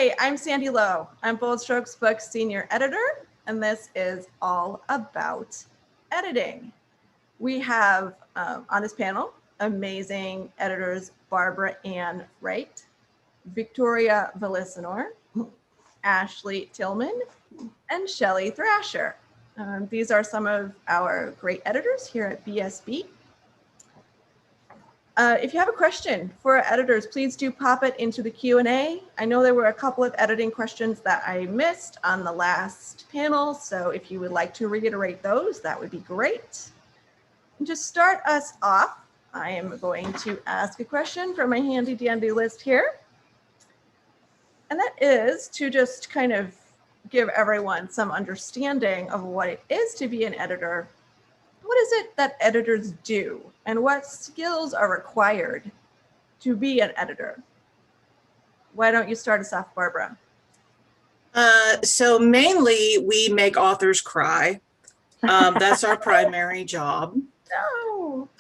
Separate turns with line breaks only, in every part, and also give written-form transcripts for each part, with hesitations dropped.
Hi, I'm Sandy Lowe. I'm Bold Strokes Books Senior Editor, and this is all about editing. We have on this panel amazing editors Barbara Ann Wright, Victoria Villansenor, Ashley Tillman, and Shelley Thrasher. These are some of our great editors here at BSB. If you have a question for our editors, please do pop it into the Q&A. I know there were a couple of editing questions that I missed on the last panel, so if you would like to reiterate those, that would be great. And to start us off, I am going to ask a question from my handy dandy list here. And that is to just kind of give everyone some understanding of what it is to be an editor. What is it that editors do, and what skills are required to be an editor? Why don't you start us off, Barbara?
So mainly we make authors cry. That's our primary job.
No.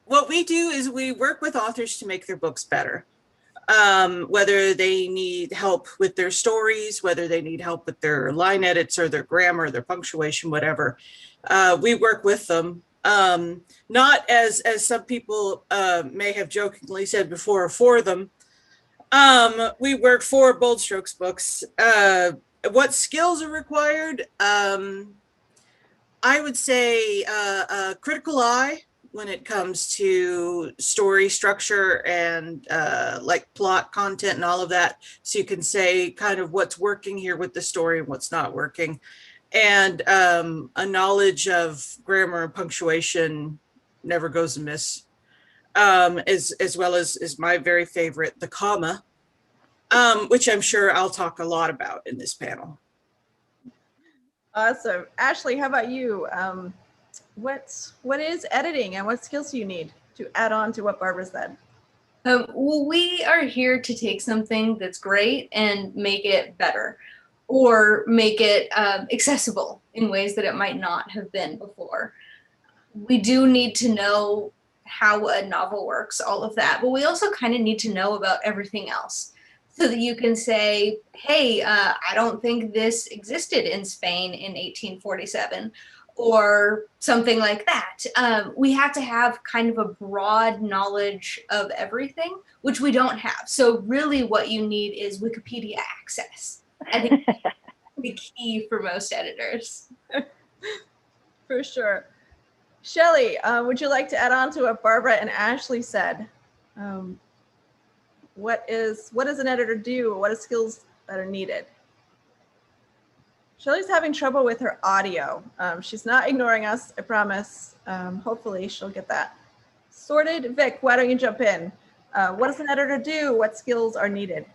What we do is we work with authors to make their books better. Whether they need help with their stories, whether they need help with their line edits or their grammar, their punctuation, whatever, we work with them. Not as some people may have jokingly said before, for them. We work for Bold Strokes Books. What skills are required? I would say a critical eye when it comes to story structure and like plot content and all of that. So you can say kind of what's working here with the story and what's not working. And a knowledge of grammar and punctuation never goes amiss. As well as my very favorite, the comma, which I'm sure I'll talk a lot about in this panel.
Awesome. Ashley, how about you? What is editing and what skills do you need to add on to what Barbara said?
Well, we are here to take something that's great and make it better, or make it accessible in ways that it might not have been before. We do need to know how a novel works, all of that, but we also kind of need to know about everything else so that you can say, hey, I don't think this existed in Spain in 1847. Or something like that. We have to have kind of a broad knowledge of everything, which we don't have. So really what you need is Wikipedia access. I think that's the key for most editors.
For sure. Shelley, would you like to add on to what Barbara and Ashley said? What does an editor do? What are skills that are needed? Shelley's having trouble with her audio. She's not ignoring us, I promise. Hopefully she'll get that sorted. Vic, why don't you jump in? What does an editor do? What skills are needed?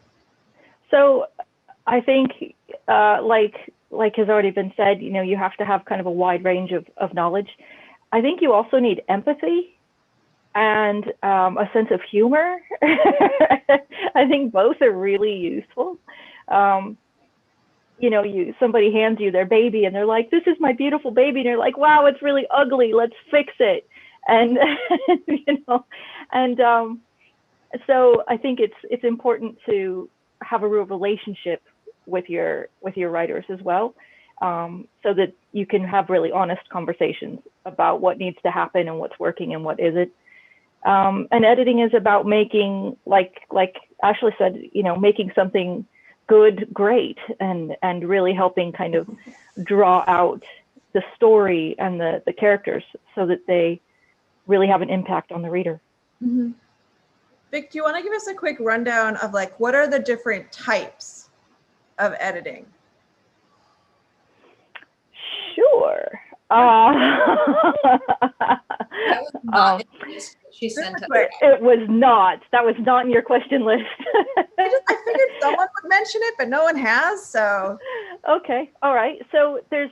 So I think, like has already been said, you know, you have to have kind of a wide range of knowledge. I think you also need empathy and a sense of humor. I think both are really useful. You know, somebody hands you their baby and they're like, this is my beautiful baby. And you're like, wow, it's really ugly. Let's fix it. And, you know, and so I think it's important to have a real relationship with your writers as well, so that you can have really honest conversations about what needs to happen and what's working and what isn't. And editing is about making, like Ashley said, you know, making something good, great, and really helping kind of draw out the story and the characters so that they really have an impact on the reader.
Mm-hmm. Vic, do you want to give us a quick rundown of like, what are the different types of editing?
Sure.
She sent us.
It was not. That was not in your question list.
I figured someone would mention it, but no one has. So
okay, all right. So there's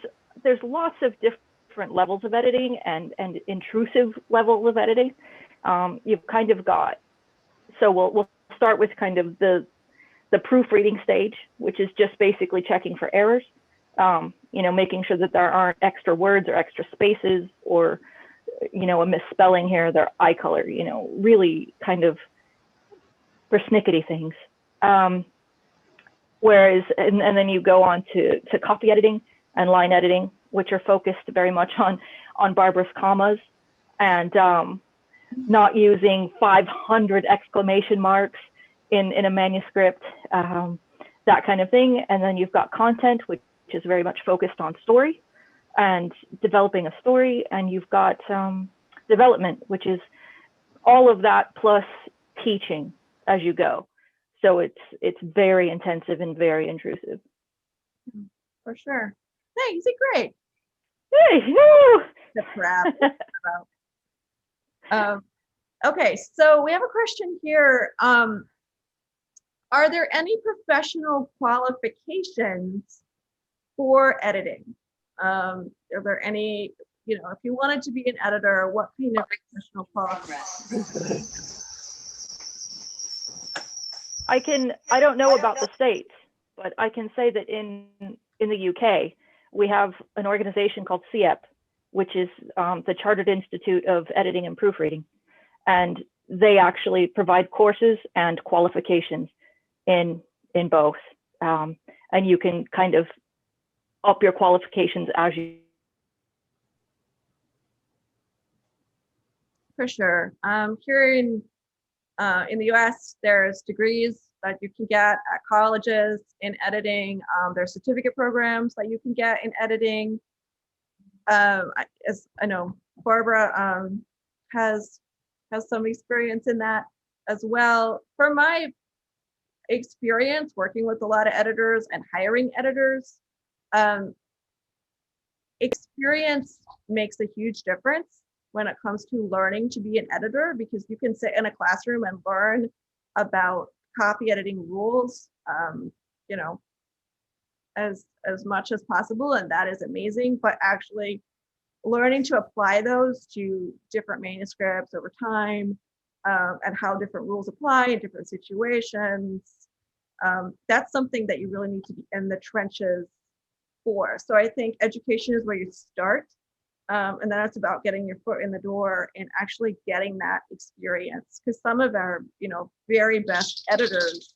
lots of different levels of editing and intrusive levels of editing. You've kind of got. So we'll start with kind of the proofreading stage, which is just basically checking for errors. You know, making sure that there aren't extra words or extra spaces or, you know, a misspelling here, their eye color, you know, really kind of persnickety things. Whereas, and then you go on to copy editing and line editing, which are focused very much on barbarous commas and not using 500 exclamation marks in a manuscript, that kind of thing. And then you've got content, which is very much focused on story and developing a story. And you've got development, which is all of that plus teaching as you go. So it's very intensive and very intrusive.
For sure. Thanks, great.
Hey, woo!
The crap. Okay, so we have a question here. Are there any professional qualifications for editing? Are there any, if you wanted to be an editor, what kind of professional qualifications?
I don't know about the States, but I can say that in the UK, we have an organization called CEP, which is the Chartered Institute of Editing and Proofreading. And they actually provide courses and qualifications in both. And you can kind of up your qualifications as you.
For sure. Here in the US, there's degrees that you can get at colleges in editing. There's certificate programs that you can get in editing. As I know, Barbara has some experience in that as well. From my experience working with a lot of editors and hiring editors, experience makes a huge difference when it comes to learning to be an editor, because you can sit in a classroom and learn about copy editing rules, as much as possible, and that is amazing. But actually learning to apply those to different manuscripts over time, and how different rules apply in different situations, that's something that you really need to be in the trenches for. So I think education is where you start. And then it's about getting your foot in the door and actually getting that experience. Because some of our, very best editors,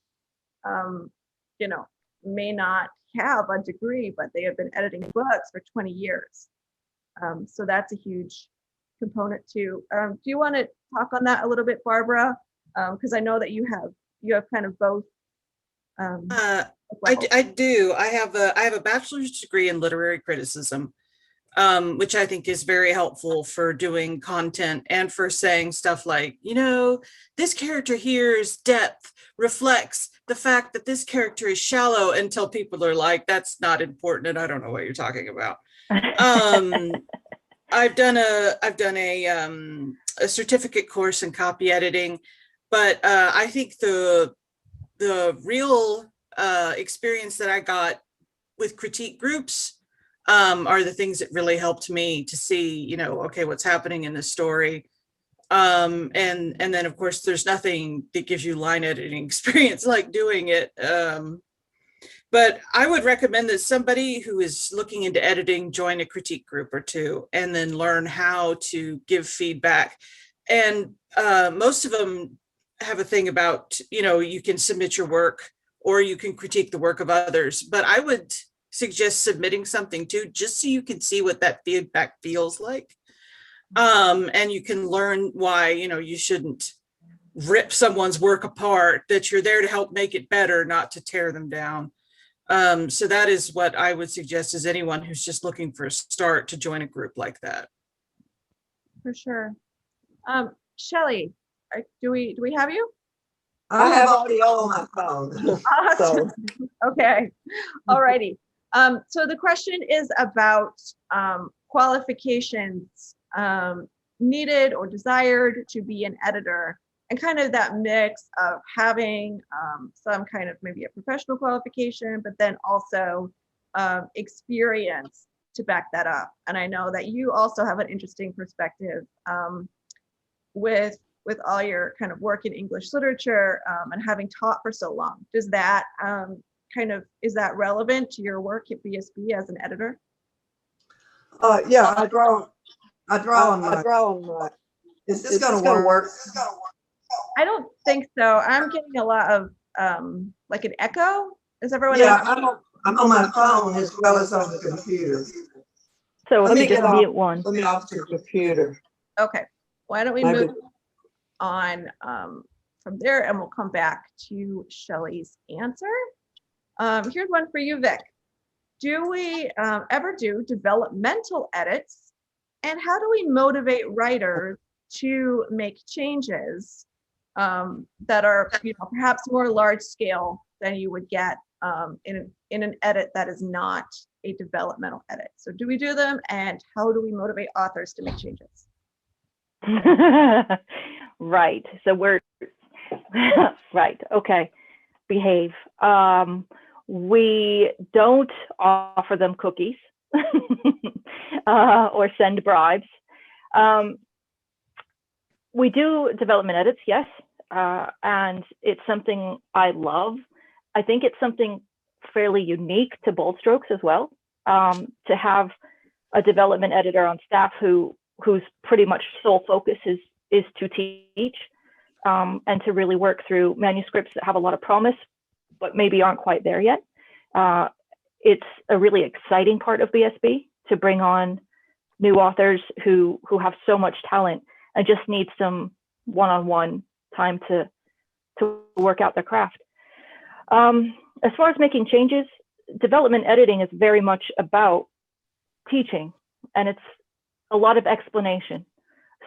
may not have a degree, but they have been editing books for 20 years. So that's a huge component too. Do you want to talk on that a little bit, Barbara? Because I know that you have kind of both.
I do. I have a bachelor's degree in literary criticism. Which I think is very helpful for doing content and for saying stuff like, this character here's depth reflects the fact that this character is shallow, until people are like, that's not important and I don't know what you're talking about. I've done a certificate course in copy editing, but I think the real experience that I got with critique groups are the things that really helped me to see, okay, what's happening in the story. And then of course there's nothing that gives you line editing experience like doing it. But I would recommend that somebody who is looking into editing join a critique group or two, and then learn how to give feedback. And most of them have a thing about, you can submit your work or you can critique the work of others. But I would suggest submitting something too, just so you can see what that feedback feels like. And you can learn why, you shouldn't rip someone's work apart, that you're there to help make it better, not to tear them down. So that is what I would suggest as anyone who's just looking for a start to join a group like that.
For sure. Shelley, do we have you?
I have audio on my phone.
Awesome. Okay. All righty. So the question is about qualifications needed or desired to be an editor, and kind of that mix of having some kind of maybe a professional qualification, but then also experience to back that up. And I know that you also have an interesting perspective with all your kind of work in English literature and having taught for so long. Does that is that relevant to your work at BSB as an editor?
Yeah, I draw on my. Is this gonna work?
I don't think so. I'm getting a lot of like an echo. Is everyone
Yeah,
else?
I'm on my phone as well as on the computer.
So
Let
if
me
you just
get off.
mute one.
Let me off the computer.
Okay. Why don't we
Maybe.
move on from there, and we'll come back to Shelley's answer. Here's one for you, Vic. Do we ever do developmental edits? And how do we motivate writers to make changes that are, perhaps more large scale than you would get in an edit that is not a developmental edit? So do we do them, and how do we motivate authors to make changes?
Right. So we're right. Okay. Behave. We don't offer them cookies or send bribes. We do development edits, yes, and it's something I love. I think it's something fairly unique to Bold Strokes as well, to have a development editor on staff whose pretty much sole focus is to teach and to really work through manuscripts that have a lot of promise, but maybe aren't quite there yet. It's a really exciting part of BSB to bring on new authors who have so much talent and just need some one-on-one time to work out their craft. As far as making changes, development editing is very much about teaching, and it's a lot of explanation.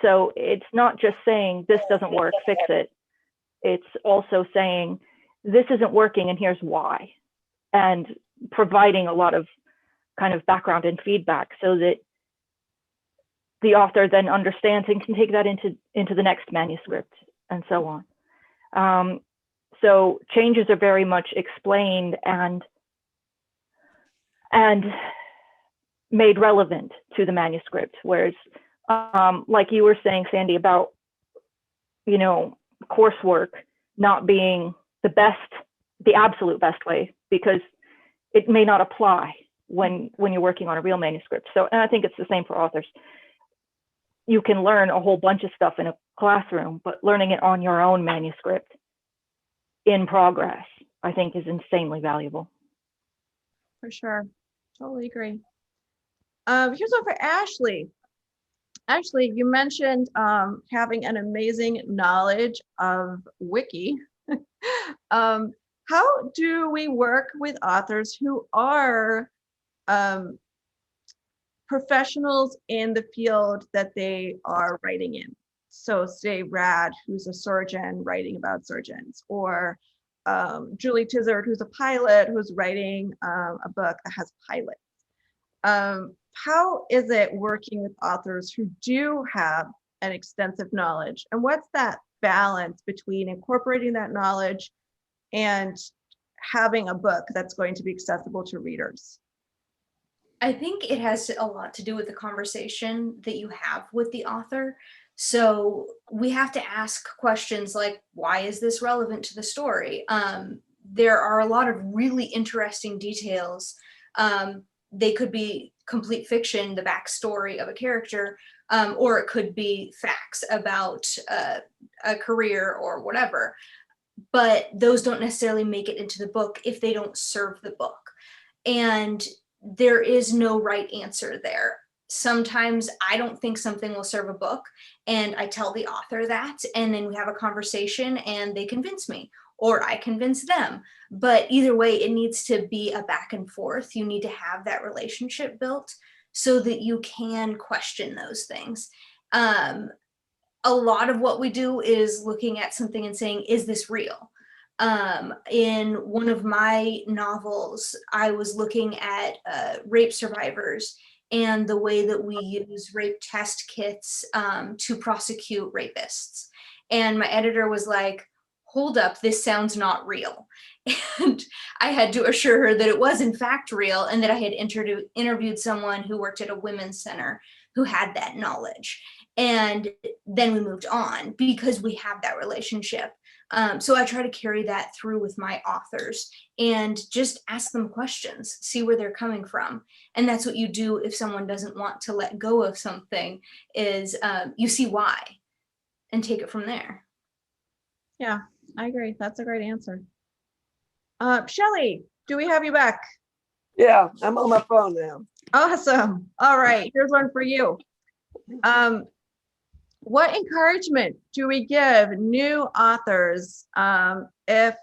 So it's not just saying this doesn't work, fix it. It's also saying this isn't working and here's why, and providing a lot of kind of background and feedback so that the author then understands and can take that into the next manuscript and so on. So changes are very much explained and made relevant to the manuscript, whereas like you were saying, Sandy, about coursework not being the absolute best way, because it may not apply when you're working on a real manuscript. So, and I think it's the same for authors. You can learn a whole bunch of stuff in a classroom, but learning it on your own manuscript in progress, I think, is insanely valuable.
For sure. Totally agree. Here's one for Ashley. Ashley, you mentioned having an amazing knowledge of Wiki. How do we work with authors who are professionals in the field that they are writing in? So say Rad, who's a surgeon writing about surgeons, or Julie Tizard, who's a pilot, who's writing a book that has pilots. How is it working with authors who do have an extensive knowledge? And what's that balance between incorporating that knowledge and having a book that's going to be accessible to readers?
I think it has a lot to do with the conversation that you have with the author. So we have to ask questions like, why is this relevant to the story? There are a lot of really interesting details. They could be complete fiction, the backstory of a character, or it could be facts about a career or whatever. But those don't necessarily make it into the book if they don't serve the book. And there is no right answer there. Sometimes I don't think something will serve a book, and I tell the author that, and then we have a conversation and they convince me, or I convince them. But either way, it needs to be a back and forth. You need to have that relationship built so that you can question those things. A lot of what we do is looking at something and saying, is this real? In one of my novels, I was looking at rape survivors and the way that we use rape test kits to prosecute rapists. And my editor was like, hold up, this sounds not real. And I had to assure her that it was in fact real, and that I had interviewed someone who worked at a women's center who had that knowledge. And then we moved on because we have that relationship. So I try to carry that through with my authors and just ask them questions, see where they're coming from. And that's what you do if someone doesn't want to let go of something, is you see why and take it from there.
Yeah, I agree. That's a great answer. Shelley, do we have you back?
Yeah, I'm on my phone now.
Awesome. All right, here's one for you. What encouragement do we give new authors if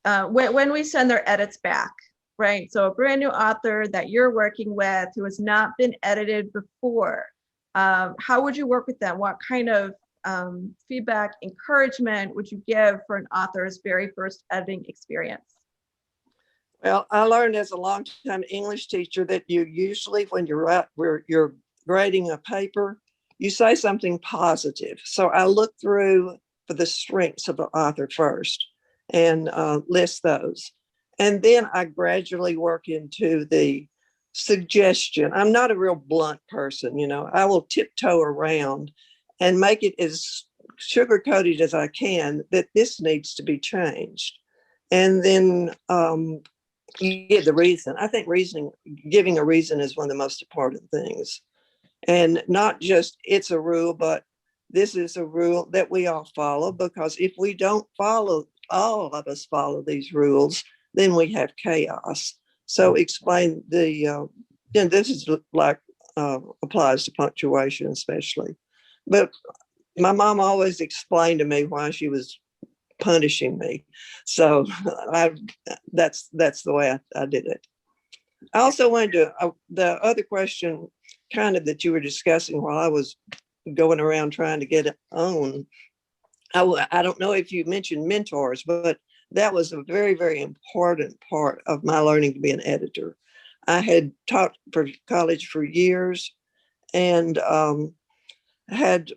when we send their edits back, right? So a brand new author that you're working with who has not been edited before, how would you work with them? What kind of feedback, encouragement would you give for an author's very first editing experience?
Well, I learned as a longtime English teacher that you usually, when you're grading a paper, you say something positive. So I look through for the strengths of the author first and list those. And then I gradually work into the suggestion. I'm not a real blunt person, you know, I will tiptoe around and make it as sugar-coated as I can that this needs to be changed. And then you give the reason. I think giving a reason is one of the most important things. And not just it's a rule, but this is a rule that we all follow, because if we don't follow, all of us follow these rules, then we have chaos. So explain this is like applies to punctuation especially. But my mom always explained to me why she was punishing me. So that's the way I did it. I also wanted to, the other question kind of that you were discussing while I was going around trying to get it on, I don't know if you mentioned mentors, but that was a very, very important part of my learning to be an editor. I had taught for college for years and had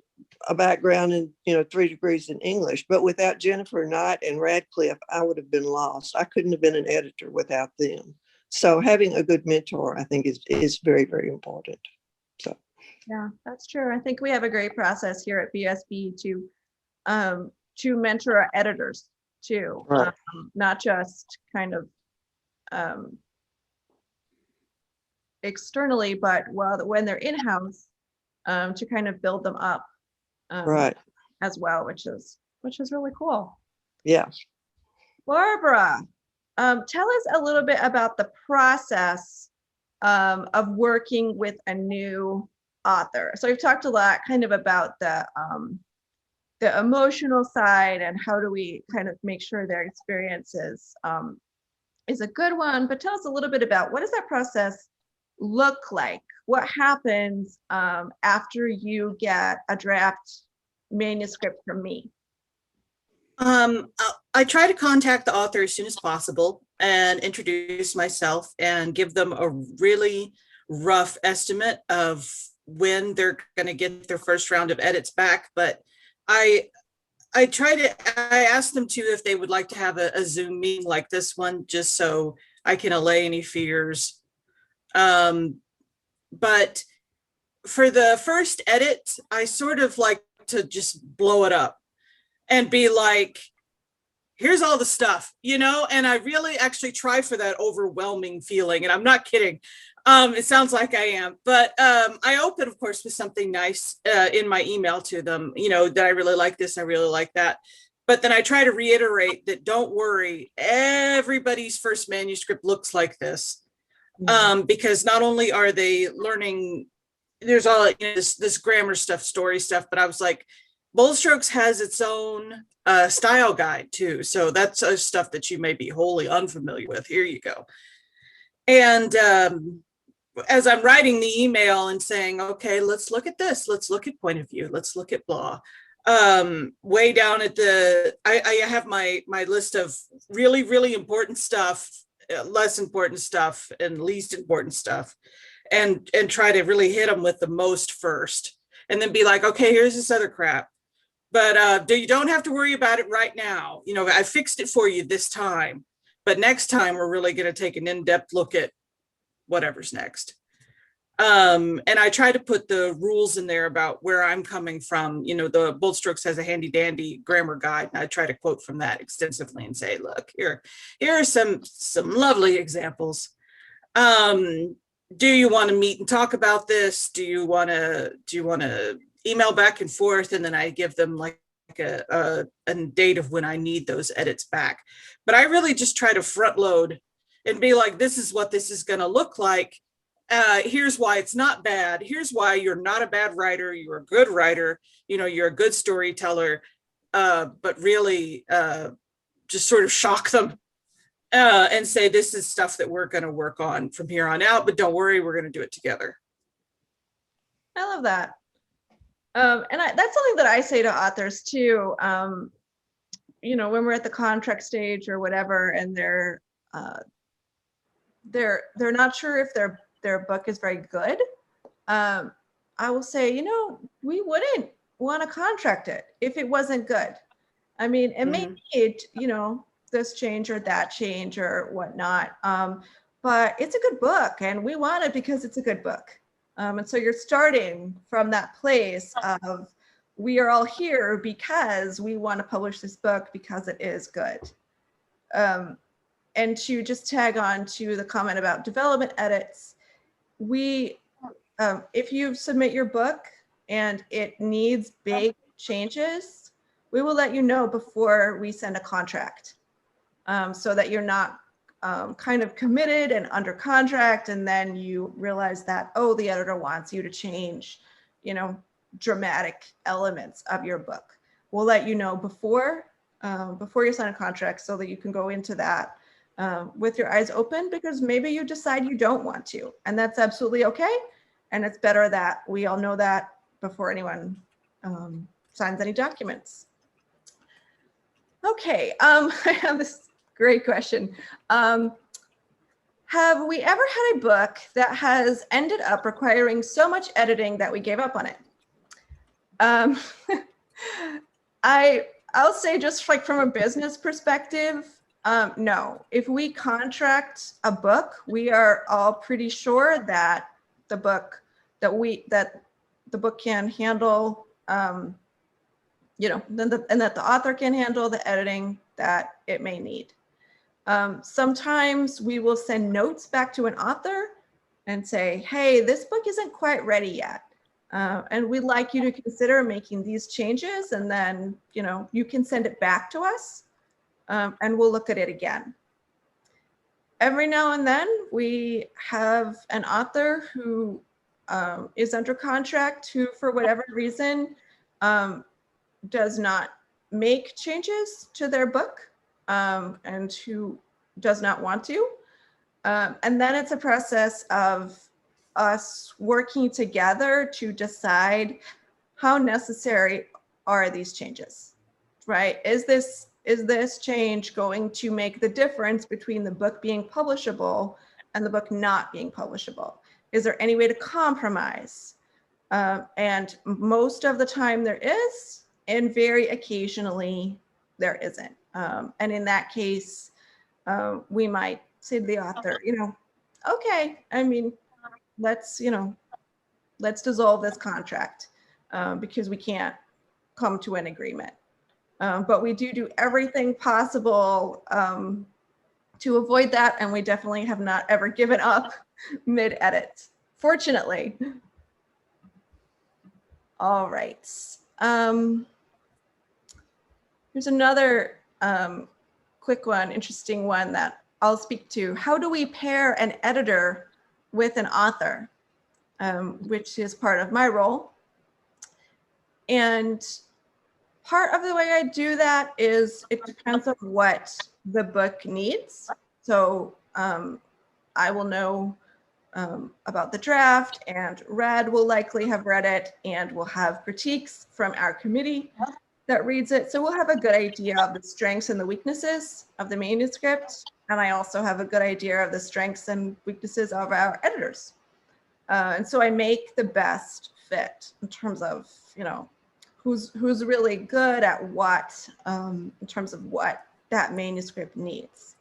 a background in 3 degrees in English, but without Jennifer Knight and Radcliffe, I would have been lost. I couldn't have been an editor without them. So having a good mentor, I think, is very, very important. So
yeah, that's true. I think we have a great process here at BSB to mentor our editors too,
right.
Not just kind of externally, but when they're in-house, to kind of build them up
Right.
as well, which is really cool.
Yeah.
Barbara, tell us a little bit about the process of working with a new author. So we've talked a lot kind of about the emotional side and how do we kind of make sure their experience is a good one, but tell us a little bit about what does that process look like? What happens after you get a draft manuscript from me?
I try to contact the author as soon as possible and introduce myself and give them a really rough estimate of when they're going to get their first round of edits back. But I ask them to, if they would like to have a Zoom meeting like this one, just so I can allay any fears. But for the first edit, I sort of like to just blow it up and be like, here's all the stuff, and I really actually try for that overwhelming feeling. And I'm not kidding. It sounds like I am, but I open, of course, with something nice in my email to them, that I really like this, I really like that. But then I try to reiterate that, don't worry, everybody's first manuscript looks like this. Because not only are they learning, there's all this grammar stuff, story stuff, but I was like, Bold Strokes has its own style guide too. So that's stuff that you may be wholly unfamiliar with. Here you go. And as I'm writing the email and saying, okay, let's look at this, let's look at point of view, let's look at blah. Way down at I have my list of really, really important stuff, less important stuff, and least important stuff, and try to really hit them with the most first, and then be like, okay, here's this other crap, but you don't have to worry about it right now. I fixed it for you this time, but next time we're really going to take an in-depth look at whatever's next. And I try to put the rules in there about where I'm coming from. The Bold Strokes has a handy dandy grammar guide, and I try to quote from that extensively and say, look, here are some lovely examples. Do you want to meet and talk about this? Do you want to email back and forth? And then I give them like a date of when I need those edits back. But I really just try to front load and be like, this is what this is going to look like. Here's why it's not bad. Here's why you're not a bad writer. You're a good writer. You know, you're a good storyteller. But really just sort of shock them and say, this is stuff that we're going to work on from here on out. But don't worry, we're going to do it together.
I love that. That's something that I say to authors too. You know, when we're at the contract stage or whatever, and they're not sure if their book is very good, I will say, you know, we wouldn't want to contract it if it wasn't good. I mean, it may need, you know, this change or that change or whatnot, but it's a good book, and we want it because it's a good book. And so you're starting from that place of, we are all here because we want to publish this book because it is good. And to just tag on to the comment about development edits, if you submit your book and it needs big changes, we will let you know before we send a contract, so that you're not kind of committed and under contract, and then you realize that, oh, the editor wants you to change, you know, dramatic elements of your book. We'll let you know before you sign a contract, so that you can go into that with your eyes open, because maybe you decide you don't want to, and that's absolutely okay. And it's better that we all know that before anyone signs any documents. Okay, I have this great question. Have we ever had a book that has ended up requiring so much editing that we gave up on it? I'll say, just like from a business perspective, no. If we contract a book, we are all pretty sure that the book can handle, you know, and that the author can handle the editing that it may need. Sometimes we will send notes back to an author and say, hey, this book isn't quite ready yet, and we'd like you to consider making these changes, and then, you know, you can send it back to us, and we'll look at it again. Every now and then we have an author who is under contract, who for whatever reason does not make changes to their book, and who does not want to. And then it's a process of us working together to decide how necessary are these changes, right? Is this change going to make the difference between the book being publishable and the book not being publishable? Is there any way to compromise? And most of the time there is, and very occasionally there isn't. And in that case, we might say to the author, you know, okay, I mean, let's dissolve this contract because we can't come to an agreement. But we do everything possible to avoid that, and we definitely have not ever given up mid-edit, fortunately. All right. Here's another quick one, interesting one that I'll speak to. How do we pair an editor with an author, which is part of my role? And part of the way I do that is it depends on what the book needs. So I will know about the draft, and Red will likely have read it, and we'll have critiques from our committee that reads it. So we'll have a good idea of the strengths and the weaknesses of the manuscript. And I also have a good idea of the strengths and weaknesses of our editors. And so I make the best fit in terms of, you know, who's really good at what, in terms of what that manuscript needs.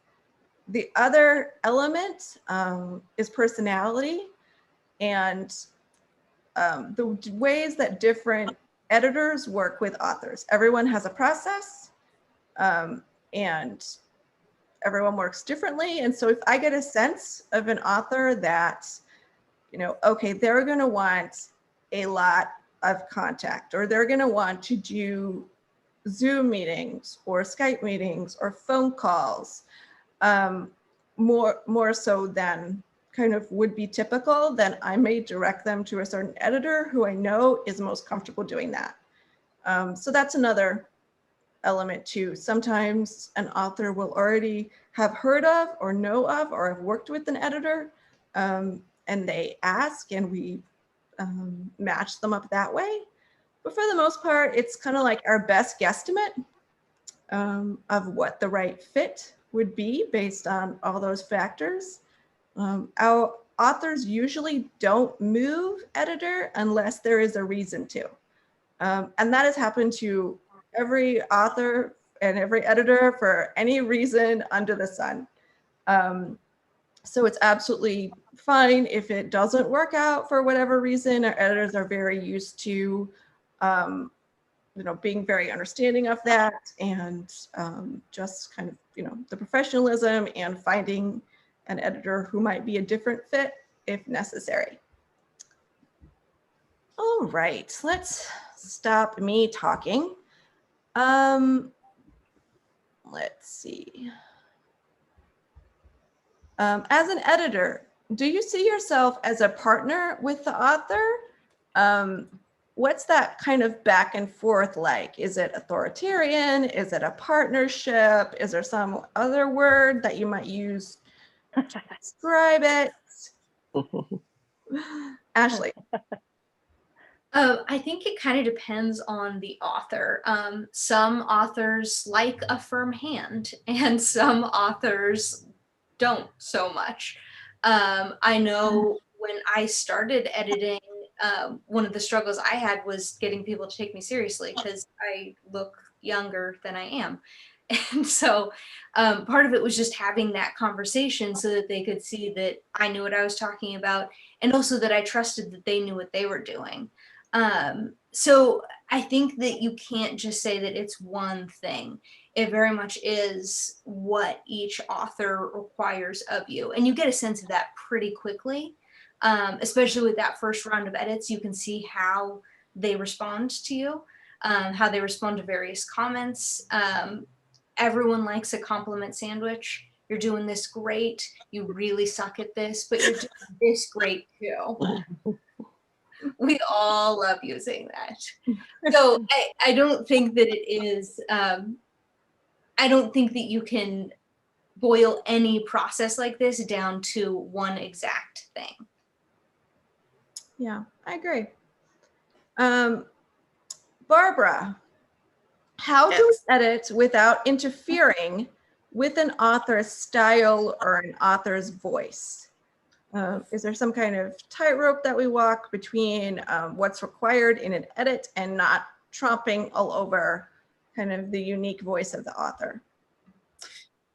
The other element is personality, and the ways that different editors work with authors. Everyone has a process, and everyone works differently. And so if I get a sense of an author that, you know, okay, they're going to want a lot of contact, or they're going to want to do Zoom meetings or Skype meetings or phone calls, more so than kind of would be typical, then I may direct them to a certain editor who I know is most comfortable doing that. So that's another element too. Sometimes an author will already have heard of or know of or have worked with an editor, and they ask and we match them up that way. But for the most part, it's kind of like our best guesstimate of what the right fit would be based on all those factors. Our authors usually don't move editor unless there is a reason to. And that has happened to every author and every editor for any reason under the sun. So it's absolutely fine if it doesn't work out for whatever reason. Our editors are very used to being very understanding of that, and just kind of, the professionalism and finding an editor who might be a different fit if necessary. All right, let's stop me talking. Let's see. As an editor, do you see yourself as a partner with the author? What's that kind of back and forth like? Is it authoritarian? Is it a partnership? Is there some other word that you might use to describe it? Ashley.
I think it kind of depends on the author. Some authors like a firm hand, and some authors don't so much. I know when I started editing, one of the struggles I had was getting people to take me seriously because I look younger than I am. And so part of it was just having that conversation so that they could see that I knew what I was talking about, and also that I trusted that they knew what they were doing. So I think that you can't just say that it's one thing. It very much is what each author requires of you. And you get a sense of that pretty quickly, especially with that first round of edits. You can see how they respond to you, how they respond to various comments. Everyone likes a compliment sandwich. You're doing this great. You really suck at this, but you're doing this great too. We all love using that. So I don't think that it is, I don't think that you can boil any process like this down to one exact thing.
Yeah, I agree. Barbara, how do we edit without interfering with an author's style or an author's voice? Is there some kind of tightrope that we walk between what's required in an edit and not tromping all over kind of the unique voice of the author?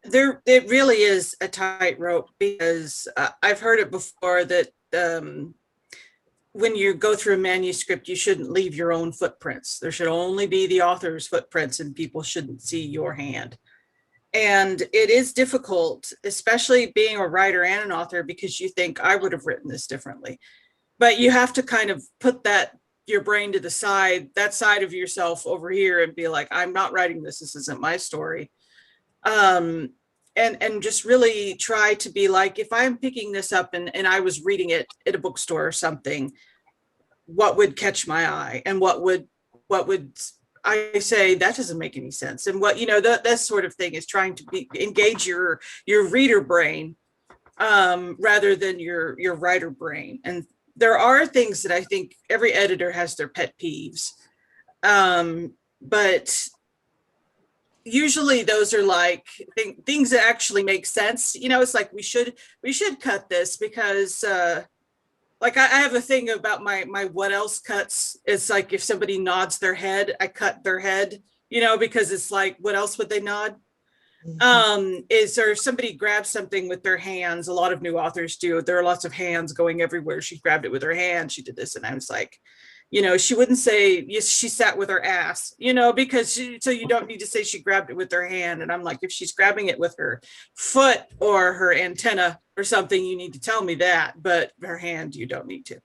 It really is a tightrope, because I've heard it before that when you go through a manuscript, you shouldn't leave your own footprints. There should only be the author's footprints, and people shouldn't see your hand. And it is difficult, especially being a writer and an author, because you think, I would have written this differently. But you have to kind of put your brain to the side, that side of yourself over here, and be like, I'm not writing this. This isn't my story. And just really try to be like, if I'm picking this up and I was reading it at a bookstore or something, what would catch my eye, and what would I say that doesn't make any sense? And what, that sort of thing is trying to engage your reader brain rather than your writer brain. And there are things that I think every editor has their pet peeves, but usually those are like things that actually make sense. It's like we should cut this because like I have a thing about my what else cuts. It's like if somebody nods their head, I cut their head, because it's like, what else would they nod? Mm-hmm. Is there somebody grabs something with their hands? A lot of new authors do. There are lots of hands going everywhere. She grabbed it with her hand. She did this. And I was like, she wouldn't say, yes, she sat with her ass, because so you don't need to say she grabbed it with her hand. And I'm like, if she's grabbing it with her foot or her antenna or something, you need to tell me that, but her hand, you don't need to.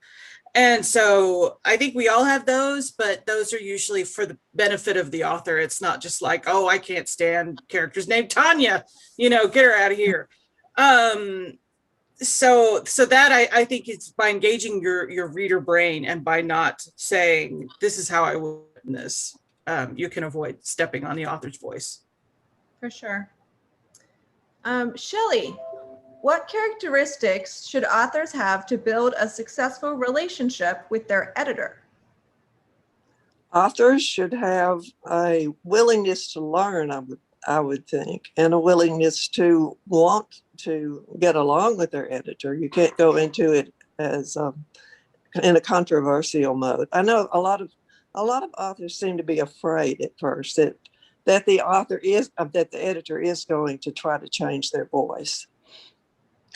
And so I think we all have those, but those are usually for the benefit of the author. It's not just like, oh, I can't stand characters named Tanya, get her out of here. So that I think it's by engaging your reader brain and by not saying, this is how I would written this, you can avoid stepping on the author's voice.
For sure. Shelley, what characteristics should authors have to build a successful relationship with their editor?
Authors should have a willingness to learn, I would think, and a willingness to want to get along with their editor. You can't go into it as in a controversial mode. I know a lot of authors seem to be afraid at first that the editor is going to try to change their voice.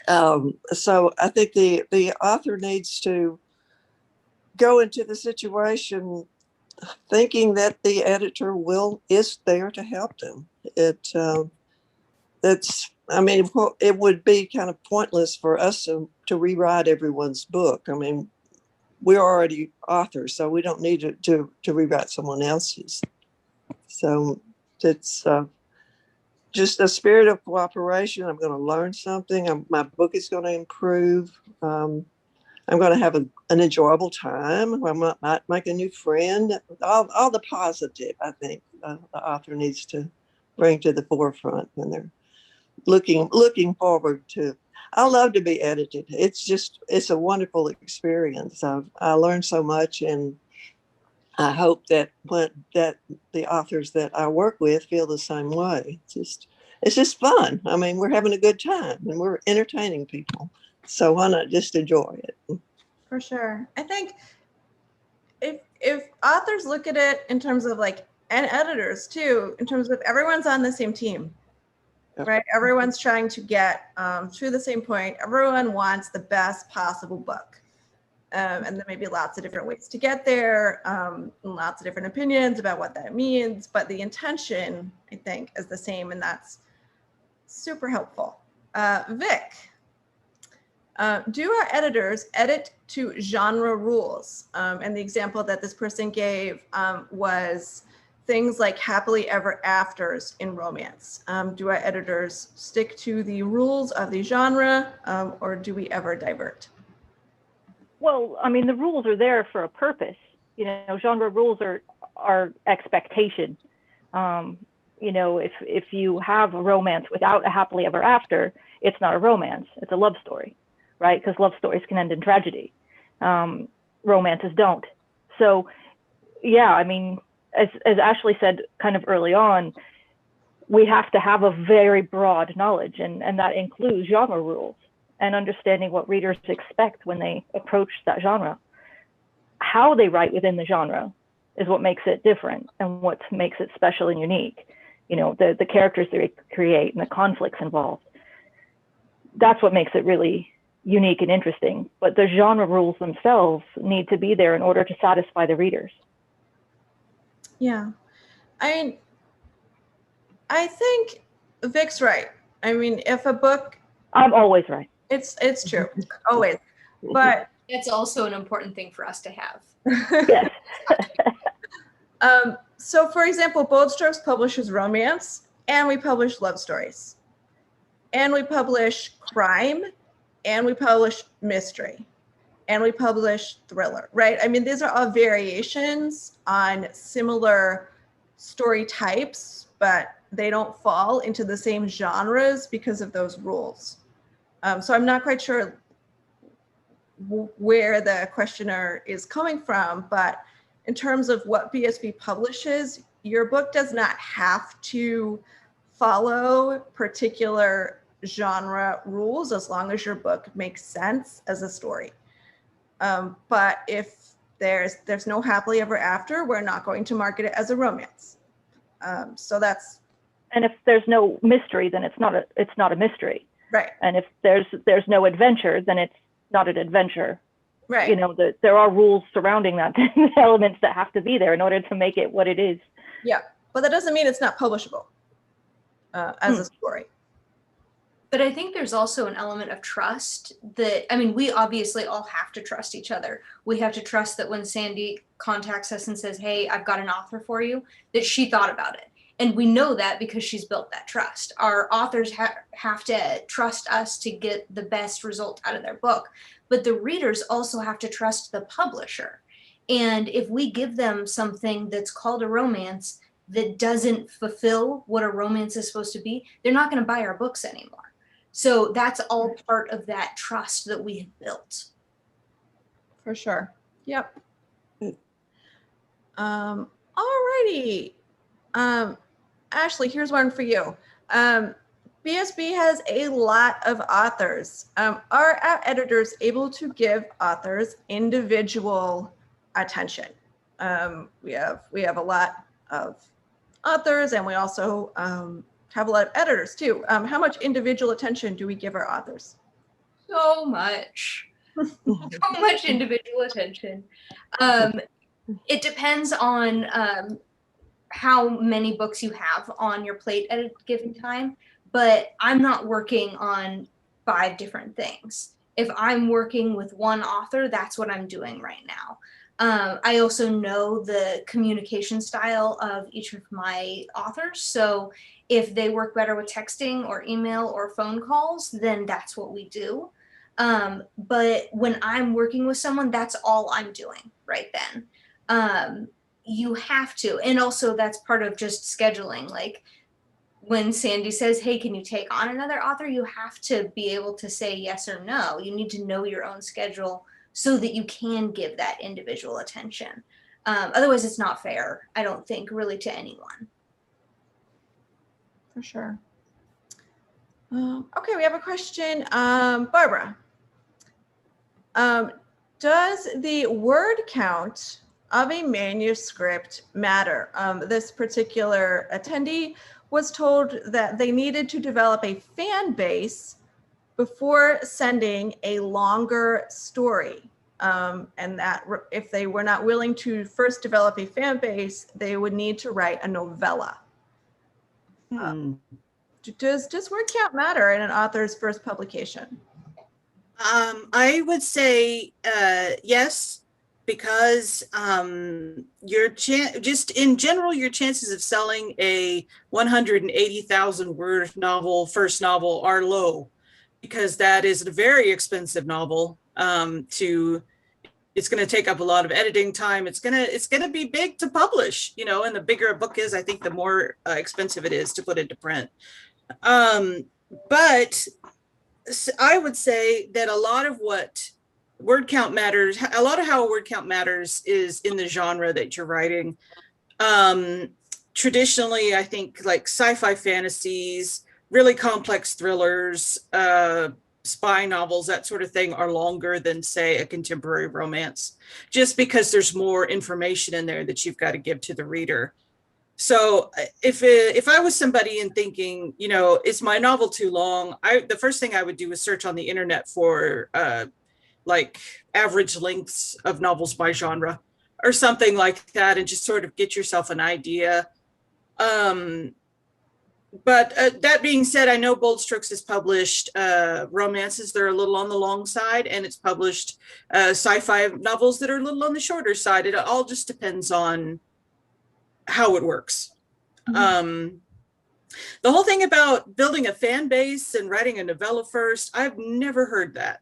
So I think the author needs to go into the situation thinking that the editor is there to help them. It would be kind of pointless for us to rewrite everyone's book. I mean, we're already authors, so we don't need to rewrite someone else's. So it's just a spirit of cooperation. I'm going to learn something. My book is going to improve. I'm going to have an enjoyable time. I might make a new friend. All the positive, I think, the author needs to bring to the forefront when they're looking forward to. I love to be edited. It's a wonderful experience. I learned so much, and I hope that the authors that I work with feel the same way. It's just fun. I mean, we're having a good time and we're entertaining people. So why not just enjoy it?
For sure. I think if authors look at it in terms of and editors too, in terms of everyone's on the same team, right? Everyone's trying to get to the same point. Everyone wants the best possible book. And there may be lots of different ways to get there, and lots of different opinions about what that means, but the intention, I think, is the same, and that's super helpful. Vic, do our editors edit to genre rules? And the example that this person gave was things like happily ever afters in romance. Do our editors stick to the rules of the genre, or do we ever divert?
Well, I mean, the rules are there for a purpose. Genre rules are expectation. If you have a romance without a happily ever after, it's not a romance, it's a love story, right? Because love stories can end in tragedy. Romances don't. So, yeah, I mean, as Ashley said kind of early on, we have to have a very broad knowledge, and that includes genre rules and understanding what readers expect when they approach that genre. How they write within the genre is what makes it different and what makes it special and unique. The characters they create and the conflicts involved. That's what makes it really unique and interesting. But the genre rules themselves need to be there in order to satisfy the readers.
Yeah. I think Vic's right. I mean, if a book...
I'm always right.
It's true, always. But
it's also an important thing for us to have.
Yes.
So, for example, Bold Strokes publishes romance, and we publish love stories, and we publish crime, and we publish mystery, and we publish thriller, right? I mean, these are all variations on similar story types, but they don't fall into the same genres because of those rules. So I'm not quite sure where the questioner is coming from, but in terms of what BSB publishes, your book does not have to follow particular genre rules as long as your book makes sense as a story. But if there's no happily ever after, we're not going to market it as a romance. So that's.
And if there's no mystery, then it's not a mystery.
Right.
And if there's no adventure, then it's not an adventure.
Right.
There are rules surrounding that, elements that have to be there in order to make it what it is.
Yeah, but that doesn't mean it's not publishable as a story.
But I think there's also an element of trust that, I mean, we obviously all have to trust each other. We have to trust that when Sandy contacts us and says, hey, I've got an author for you, that she thought about it. And we know that because she's built that trust. Our authors have to trust us to get the best result out of their book. But the readers also have to trust the publisher. And if we give them something that's called a romance that doesn't fulfill what a romance is supposed to be, they're not going to buy our books anymore. So that's all part of that trust that we have built.
For sure. Yep. Alrighty. Ashley, here's one for you. BSB has a lot of authors. Are our editors able to give authors individual attention? We have a lot of authors, and we also have a lot of editors too. How much individual attention do we give our authors?
So much. So much individual attention. It depends on how many books you have on your plate at a given time, but I'm not working on 5 different things. If I'm working with one author, that's what I'm doing right now. I also know the communication style of each of my authors. So if they work better with texting or email or phone calls, then that's what we do. But when I'm working with someone, that's all I'm doing right then. You have to, and also that's part of just scheduling. Like when Sandy says, hey, can you take on another author? You have to be able to say yes or no. You need to know your own schedule so that you can give that individual attention. Otherwise, it's not fair, I don't think, really to anyone.
For sure. Okay, we have a question. Barbara, does the word count of a manuscript matter? This particular attendee was told that they needed to develop a fan base before sending a longer story. And that if they were not willing to first develop a fan base, they would need to write a novella. Does word count matter in an author's first publication?
I would say yes, because just in general, your chances of selling a 180,000 word novel, first novel, are low, because that is a very expensive novel. It's going to take up a lot of editing time. It's going to be big to publish, you know, and the bigger a book is, I think the more expensive it is to put into print. But I would say that a lot of what word count matters, a lot of how a word count matters is in the genre that you're writing. Traditionally, I think like sci-fi fantasies, really complex thrillers, spy novels, that sort of thing, are longer than, say, a contemporary romance, just because there's more information in there that you've got to give to the reader. So if I was somebody and thinking, you know, is my novel too long? The first thing I would do is search on the internet for like average lengths of novels by genre or something like that, and just sort of get yourself an idea. But that being said, I know Bold Strokes has published romances that are a little on the long side, and it's published sci-fi novels that are a little on the shorter side. It all just depends on how it works. Mm-hmm. The whole thing about building a fan base and writing a novella first, I've never heard that.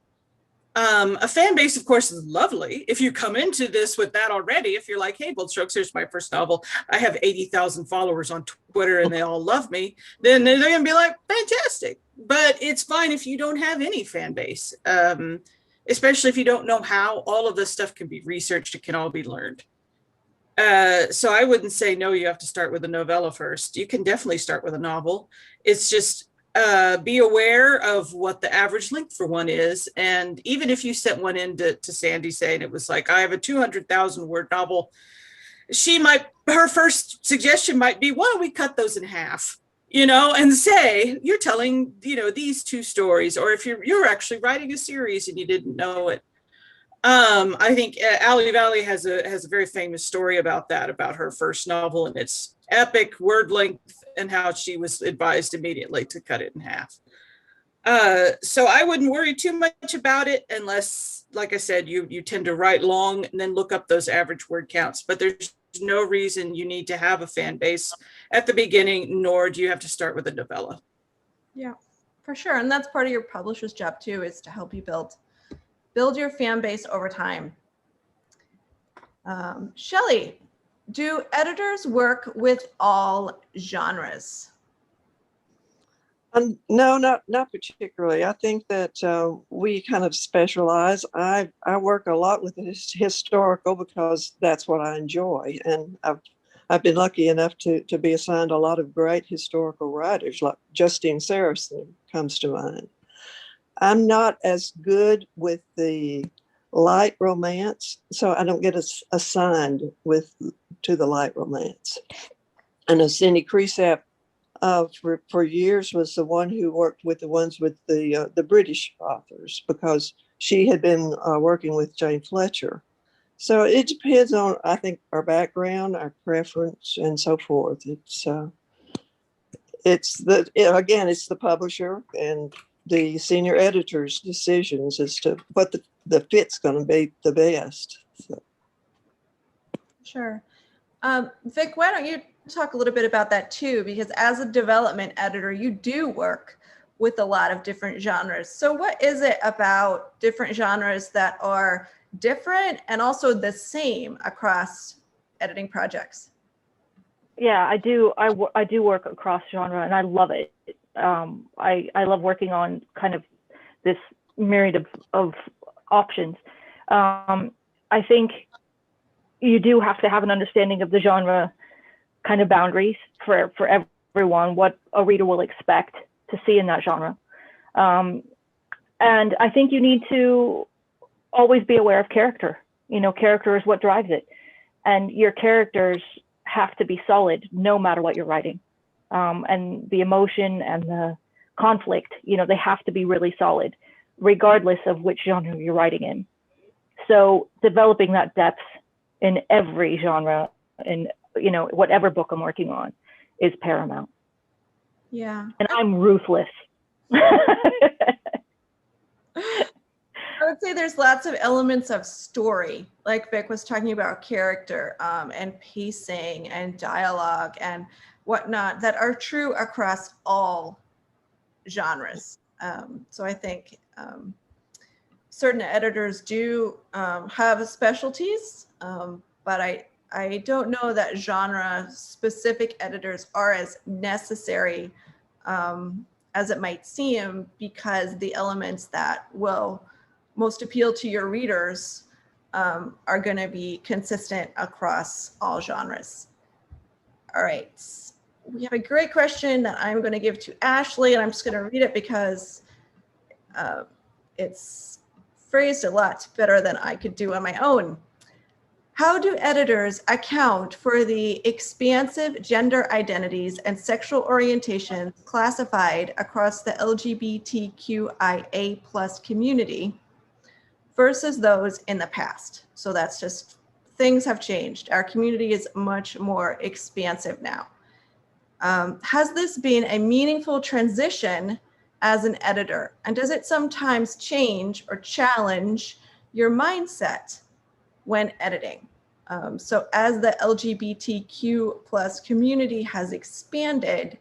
A fan base, of course, is lovely. If you come into this with that already, if you're like, hey, Bold Strokes, here's my first novel, I have 80,000 followers on Twitter and they all love me, then they're going to be like, fantastic. But it's fine if you don't have any fan base, especially if you don't know how all of this stuff can be researched. It can all be learned. So I wouldn't say, no, you have to start with a novella first. You can definitely start with a novel. It's just be aware of what the average length for one is. And even if you sent one in to Sandy saying it was like, I have a 200,000 word novel, her first suggestion might be, why don't we cut those in half, you know, and say, you're telling, you know, these 2 stories, or if you're actually writing a series and you didn't know it. I think Ali Valley has a very famous story about that, about her first novel and its epic word length and how she was advised immediately to cut it in half. So I wouldn't worry too much about it unless, like I said, you tend to write long and then look up those average word counts. But there's no reason you need to have a fan base at the beginning, nor do you have to start with a novella.
Yeah, for sure. And that's part of your publisher's job too, is to help you build your fan base over time. Shelley, do editors work with all genres?
No, not particularly. I think that we kind of specialize. I work a lot with historical because that's what I enjoy, and I've been lucky enough to be assigned a lot of great historical writers, like Justine Saracen comes to mind. I'm not as good with the light romance, so I don't get assigned to the light romance. I know Cindy Cresap for years was the one who worked with the British authors, because she had been working with Jane Fletcher. So it depends on, I think, our background, our preference, and so forth. It's the publisher and the senior editor's decisions as to what the fit's going to be the best. So.
Sure. Vic, why don't you talk a little bit about that too? Because as a development editor, you do work with a lot of different genres. So what is it about different genres that are different and also the same across editing projects?
Yeah, I do. I do work across genre, and I love it. I love working on kind of this myriad of options. I think you do have to have an understanding of the genre kind of boundaries for everyone, what a reader will expect to see in that genre. And I think you need to always be aware of character. You know, character is what drives it. And your characters have to be solid no matter what you're writing. And the emotion and the conflict, you know, they have to be really solid, regardless of which genre you're writing in. So developing that depth in every genre and, you know, whatever book I'm working on is paramount.
Yeah.
And I'm ruthless.
I would say there's lots of elements of story, like Vic was talking about, character and pacing and dialogue and whatnot, that are true across all genres. So I think certain editors do have specialties, but I don't know that genre-specific editors are as necessary as it might seem, because the elements that will most appeal to your readers are going to be consistent across all genres. All right, we have a great question that I'm going to give to Ashley, and I'm just going to read it because it's phrased a lot better than I could do on my own. How do editors account for the expansive gender identities and sexual orientations classified across the LGBTQIA+ community versus those in the past? So that's just, things have changed. Our community is much more expansive now. Has this been a meaningful transition as an editor? And does it sometimes change or challenge your mindset when editing? So as the LGBTQ+ community has expanded,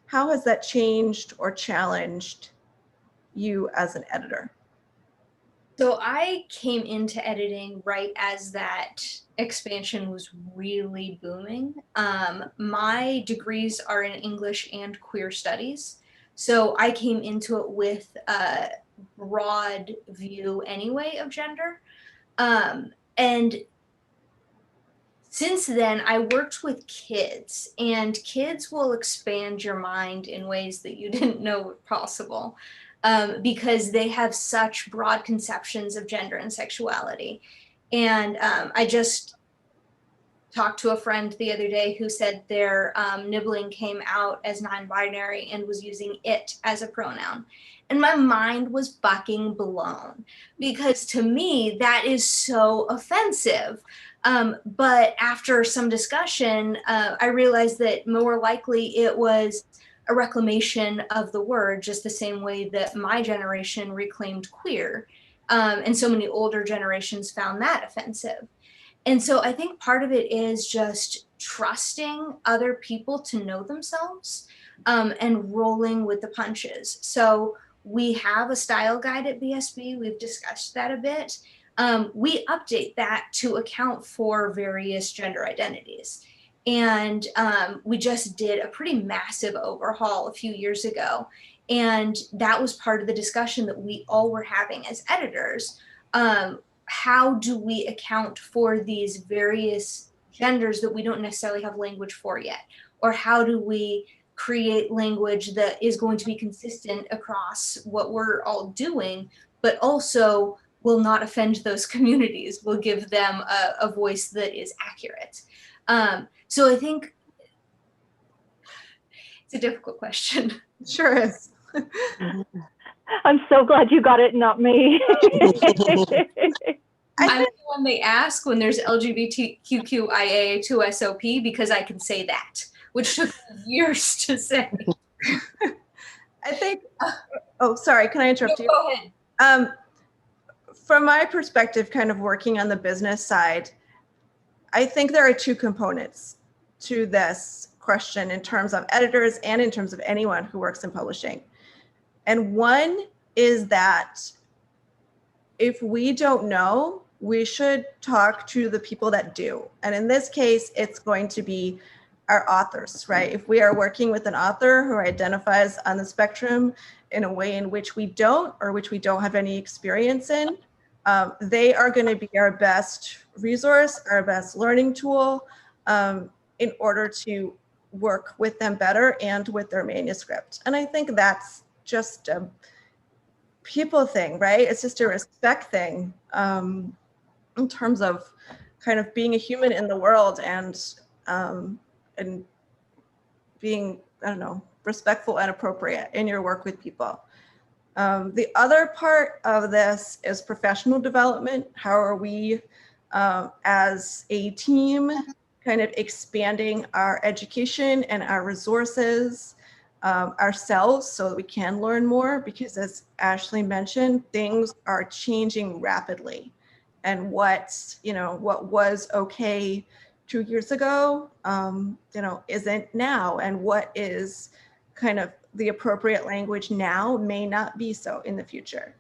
how has that changed or challenged you as an editor?
So I came into editing right as that expansion was really booming. My degrees are in English and queer studies. So I came into it with a broad view anyway of gender. And since then, I worked with kids, and kids will expand your mind in ways that you didn't know were possible. Because they have such broad conceptions of gender and sexuality. And I just talked to a friend the other day who said their nibbling came out as non-binary and was using it as a pronoun. And my mind was fucking blown, because to me, that is so offensive. But after some discussion, I realized that more likely it was a reclamation of the word, just the same way that my generation reclaimed queer. And so many older generations found that offensive. And so I think part of it is just trusting other people to know themselves, and rolling with the punches. So we have a style guide at BSB. We've discussed that a bit. We update that to account for various gender identities. And we just did a pretty massive overhaul a few years ago. And that was part of the discussion that we all were having as editors. How do we account for these various genders that we don't necessarily have language for yet? Or how do we create language that is going to be consistent across what we're all doing, but also will not offend those communities, will give them a voice that is accurate? So I think it's a difficult question.
Sure is.
I'm so glad you got it, not me.
I'm the one they ask when there's LGBTQIA2SOP because I can say that, which took years to say.
I think, oh, sorry, can I interrupt you?
Go ahead.
From my perspective, kind of working on the business side, I think there are two components to this question in terms of editors and in terms of anyone who works in publishing. And one is that if we don't know, we should talk to the people that do. And in this case, it's going to be our authors, right? If we are working with an author who identifies on the spectrum in a way in which we don't, or which we don't have any experience in, they are going to be our best resource, our best learning tool, in order to work with them better and with their manuscript. And I think that's just a people thing, right? It's just a respect thing, in terms of kind of being a human in the world and being, I don't know, respectful and appropriate in your work with people. The other part of this is professional development. How are we, as a team, kind of expanding our education and our resources ourselves so that we can learn more? Because as Ashley mentioned, things are changing rapidly. And what was okay 2 years ago, isn't now. And what is kind of the appropriate language now may not be so in the future.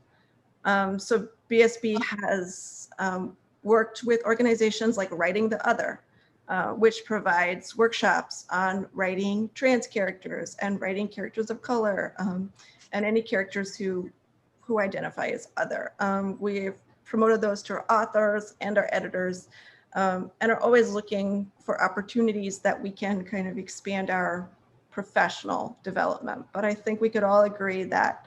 So BSB has worked with organizations like Writing the Other, which provides workshops on writing trans characters and writing characters of color, and any characters who identify as other. We've promoted those to our authors and our editors, and are always looking for opportunities that we can kind of expand our professional development. But I think we could all agree that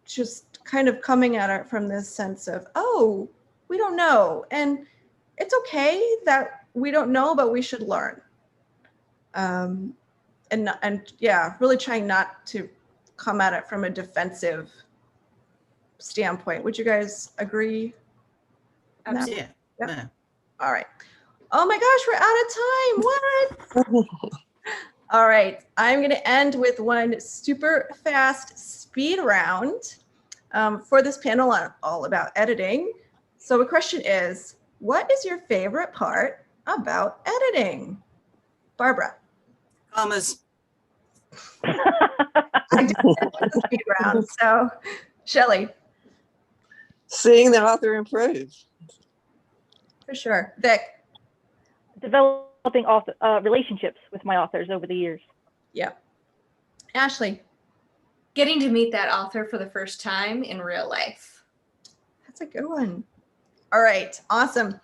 just kind of coming at it from this sense of, oh, we don't know. And it's okay that we don't know, but we should learn. And yeah, really trying not to come at it from a defensive standpoint. Would you guys agree?
Absolutely.
Yep.
Yeah.
All right. Oh my gosh, we're out of time. What? All right. I'm going to end with one super fast speed round for this panel on all about editing. So the question is, what is your favorite part about editing? Barbara.
Commas.
I did the speed round. So Shelley.
Seeing the author improve.
For sure. Vic.
Developing relationships with my authors over the years.
Yeah. Ashley.
Getting to meet that author for the first time in real life.
That's a good one. All right. Awesome.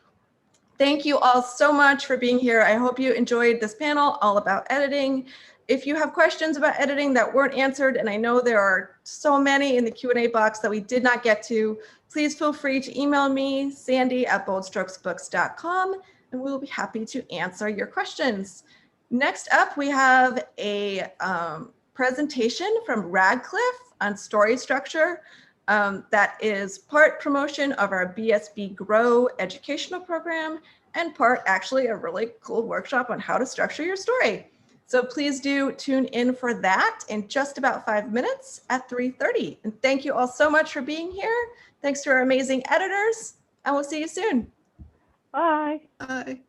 Thank you all so much for being here. I hope you enjoyed this panel all about editing. If you have questions about editing that weren't answered, and I know there are so many in the Q&A box that we did not get to, please feel free to email me, sandy@boldstrokesbooks.com, and we'll be happy to answer your questions. Next up, we have a presentation from Radcliffe on story structure. That is part promotion of our BSB Grow educational program and part actually a really cool workshop on how to structure your story. So please do tune in for that in just about 5 minutes at 3:30. And thank you all so much for being here. Thanks to our amazing editors, and we'll see you soon.
Bye.
Bye.